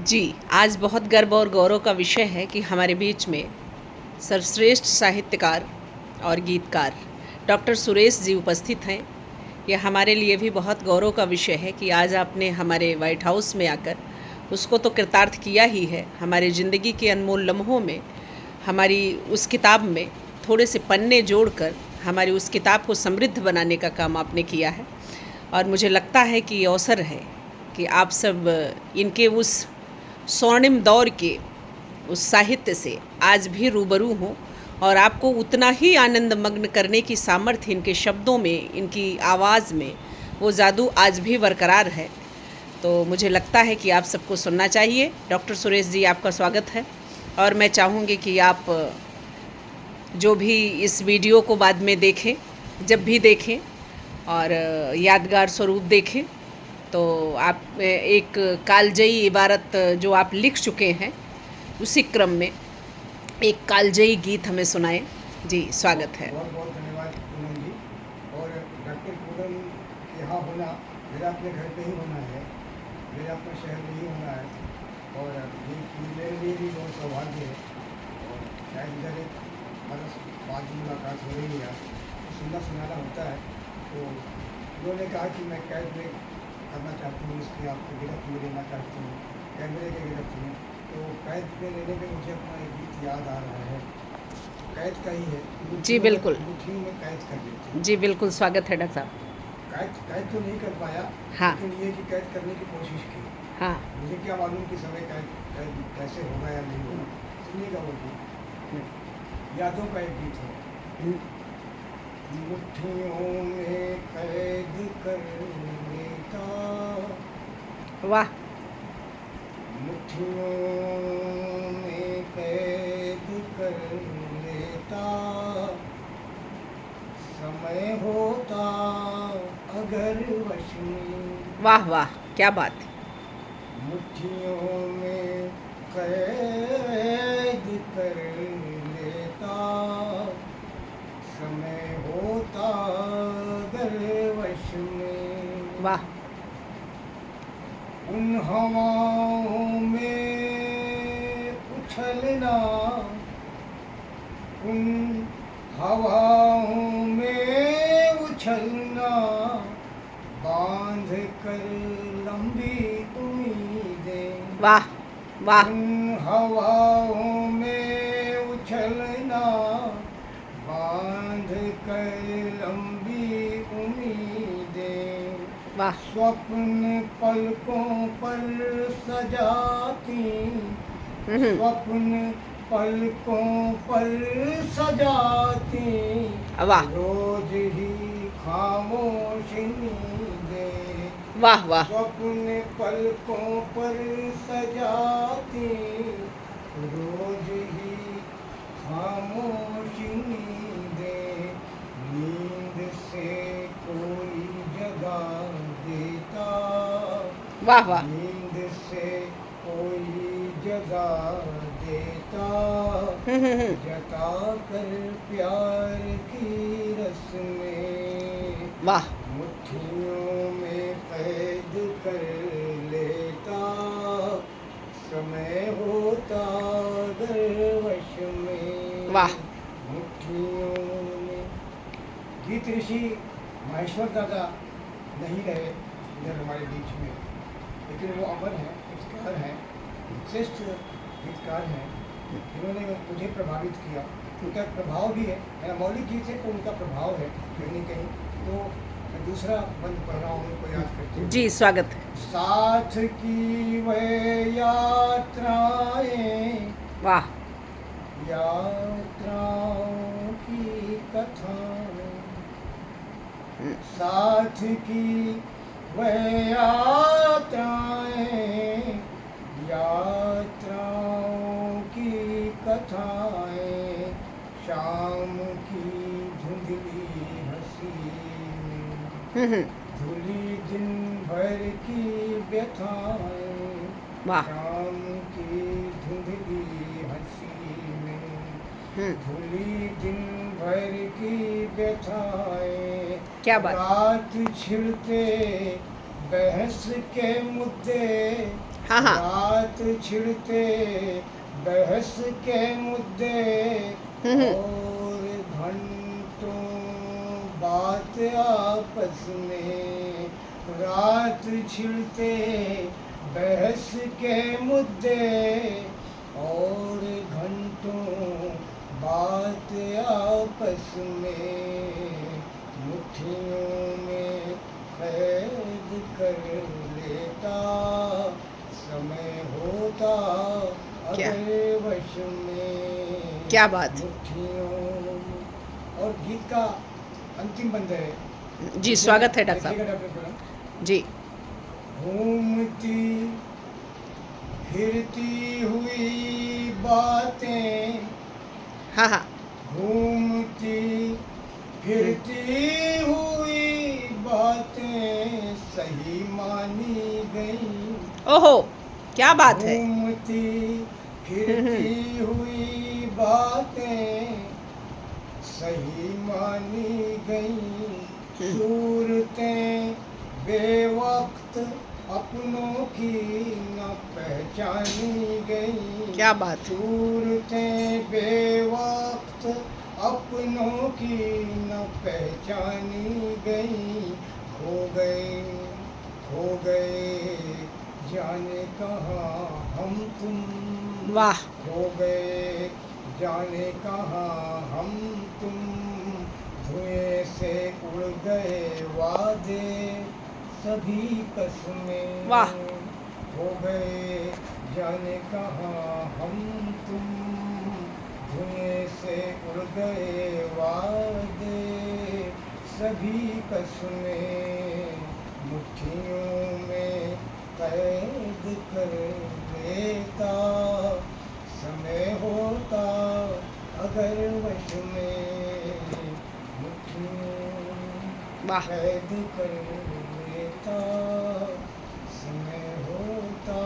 जी, आज बहुत गर्व और गौरव का विषय है कि हमारे बीच में सर्वश्रेष्ठ साहित्यकार और गीतकार डॉक्टर सुरेश जी उपस्थित हैं। यह हमारे लिए भी बहुत गौरव का विषय है कि आज आपने हमारे व्हाइट हाउस में आकर उसको तो कृतार्थ किया ही है, हमारी ज़िंदगी के अनमोल लम्हों में हमारी उस किताब में थोड़े से पन्ने जोड़कर हमारी उस किताब को समृद्ध बनाने का काम आपने किया है। और मुझे लगता है कि ये अवसर है कि आप सब इनके उस स्वर्णिम दौर के उस साहित्य से आज भी रूबरू हों और आपको उतना ही आनंदमग्न करने की सामर्थ्य इनके शब्दों में, इनकी आवाज़ में वो जादू आज भी बरकरार है। तो मुझे लगता है कि आप सबको सुनना चाहिए। डॉक्टर सुरेश जी, आपका स्वागत है और मैं चाहूँगी कि आप जो भी इस वीडियो को बाद में देखें, जब भी देखें और यादगार स्वरूप देखें, तो आप एक कालजयी इबारत जो आप लिख चुके हैं उसी क्रम में एक कालजयी गीत हमें सुनाएं। जी, स्वागत है। बहुत बहुत धन्यवाद पूनम जी। और डॉक्टर पूनम यहाँ होना मेरा अपने घर पे ही होना है, मेरा अपने शहर में ही होना है और ये मेरे लिए भी बहुत सौभाग्य है। और शायद इधर एक बरस बाद मुलाकात हो रही है, तो सुनना सुनाना होता है। तो उन्होंने कहा कि मैं कैद में करना चाहती हूँ, इसलिए आपको गिरफ्त में लेना चाहती हूँ, कैमरे के गिरफ्त में। तो कैद में लेने में मुझे अपना एक गीत याद आ रहा है, कैद का ही है। जी बिल्कुल, मुट्ठियों में कैद कर देते हैं। जी बिल्कुल, स्वागत है डॉक्टर साहब। कैद तो नहीं कर पाया, हाँ लेकिन ये कि कैद करने की कोशिश की। हाँ। मुझे क्या मालूम कि समय कैद कैसे होगा या नहीं होगा। सुनिएगा वो गीत, यादों का एक गीत है। मुट्ठियों में कैद कर लेता, वाह। मुट्ठियों में कैद कर लेता, समय होता अगर वश में। वाह वाह, क्या बात है। मुट्ठियों में कैद कर लेता, समय होता अगर वश में। वाह। उन हवाओं में उछलना, उन हवाओं में उछलना, बांध कर लंबी उम्मीदें। वाह वाह। उन हवाओं में उछलना, बांध कर लंबी उम्मीदें। वाह। स्वप्न पलकों पर सजाती, स्वप्न पलकों पर सजाती, वाह रोज ही खामोश नींदें। वाह। वाह स्वप्न पलकों पर सजाती, रोज ही खामोश नींदें। नींद से कोई जगा देता, वाह। वाह नींद से कोई जगा देता, जता कर प्यार की रस्में। वाह। मुट्ठियों में कैद कर लेता, समय होता अगर वश में। वाह। मुट्ठियों में। गीत ऋषि महेश्वर दादा नहीं रहे इधर हमारे बीच में, लेकिन वो अमर हैं, गीतकार हैं, श्रेष्ठ गीतकार हैं, जिन्होंने मुझे प्रभावित किया। उनका प्रभाव भी है, मेरा मौलिक गीत है तो उनका प्रभाव है कहीं न कहीं। तो मैं दूसरा बंद पढ़ रहा हूँ, उनको याद करते हुए। जी, स्वागत है। साथ की वह यात्राएं, वाह। यात्राओं की कथाएं, साथ की वह यात्राएं, यात्राओं की कथाएं, शाम की धुंधली हंसी में, धुली दिन भर की व्यथाएं। वाह। शाम की धुंधली हंसी में, धुली दिन भर की व्यथाएं। क्या बात। रात छिड़ते बहस के मुद्दे, हाँ हाँ। रात छिड़ते बहस के मुद्दे हम्म। और घंटों बात आपस में। रात छिड़ते बहस के मुद्दे और घंटों बात आपस में। मुट्ठियों में कैद कर लेता समय होता क्या अगर वश में। क्या बात। मुट्ठियों। और गीत का अंतिम बंद है। जी स्वागत है डॉक्टर देखिएगा साहब। डॉक्टर पूनम। जी। घूमती फिरती हुई बातें। हाँ हाँ। घूमती फिरती हुई बातें सही मानी गई। ओहो क्या बात है। घूमती फिरती हुई बातें सही मानी गई। सूरतें बेवक्त अपनों की न पहचानी गई। क्या बात है। सूरतें बेवक्त अपनों की न पहचानी गई। खो गए जाने कहाँ हम तुम। वाह। खो गए जाने कहाँ हम तुम। धुएं से उड़ गए वादे सभी कसमें। वाह। हो गए जाने कहाँ हम तुम। धुएं से उड़ गए वादे सभी कसमें। मुट्ठियों में कैद कर लेता समय होता अगर वश में। मुट्ठियों वाह। कैद कर लेता समय होता